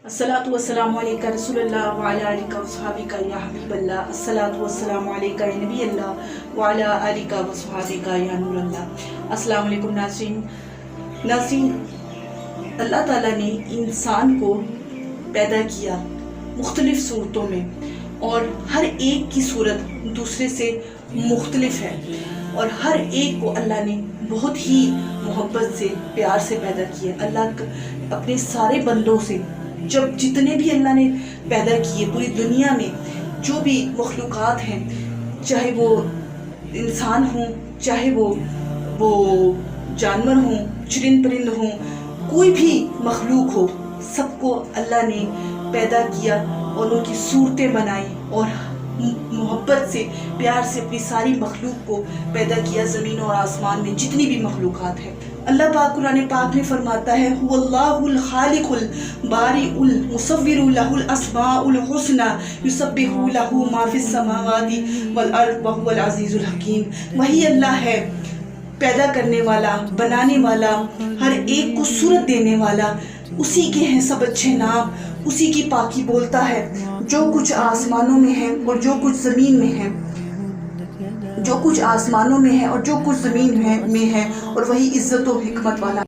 अस्सलातु वस्सलामु अलैका रसूलल्लाह व अला आलिका व सहाबिका या हबीबल्लाह। अस्सलातु वस्सलामु अलैका या नबी अल्लाह व अला आलिका व सहाबिका या नूर अल्लाह। अस्सलामु अलैकुम नाज़रीन, अल्लाह ताला ने इंसान को पैदा किया मुख्तलिफ सूरतों में और हर एक की सूरत दूसरे से मुख्तलिफ है और हर एक को अल्लाह ने बहुत ही मोहब्बत से प्यार से पैदा किया। अल्लाह अपने सारे बंदों से जब जितने भी अल्लाह ने पैदा किए पूरी दुनिया में जो भी मखलूक़ात हैं, चाहे वो इंसान हों, चाहे वो जानवर हों, चरिंद परिंद हों, कोई भी मखलूक हो, सबको अल्लाह ने पैदा किया और उनकी सूरतें बनाई और मोहब्बत से प्यार से अपनी सारी मखलूक को पैदा किया। ज़मीन और आसमान में जितनी भी मखलूक़ात है, अल्लाह पाक कुरान पाक में फरमाता है हुवल्लाहुल खालिकुल बारिउल मुसव्विरु लहुल अस्माउल हुस्ना युसब्बिहु लहु मा फिस समावाति वल अर्द व हुवल अज़ीज़ुल हकीम। वही अल्लाह है पैदा करने वाला, बनाने वाला, हर एक को सूरत देने वाला। उसी के हैं सब अच्छे नाम, उसी की पाकी बोलता है। जो कुछ आसमानों में है और जो कुछ ज़मीन में है, जो कुछ आसमानों में है और जो कुछ ज़मीन में है, और वही इज़्ज़त और हिकमत वाला।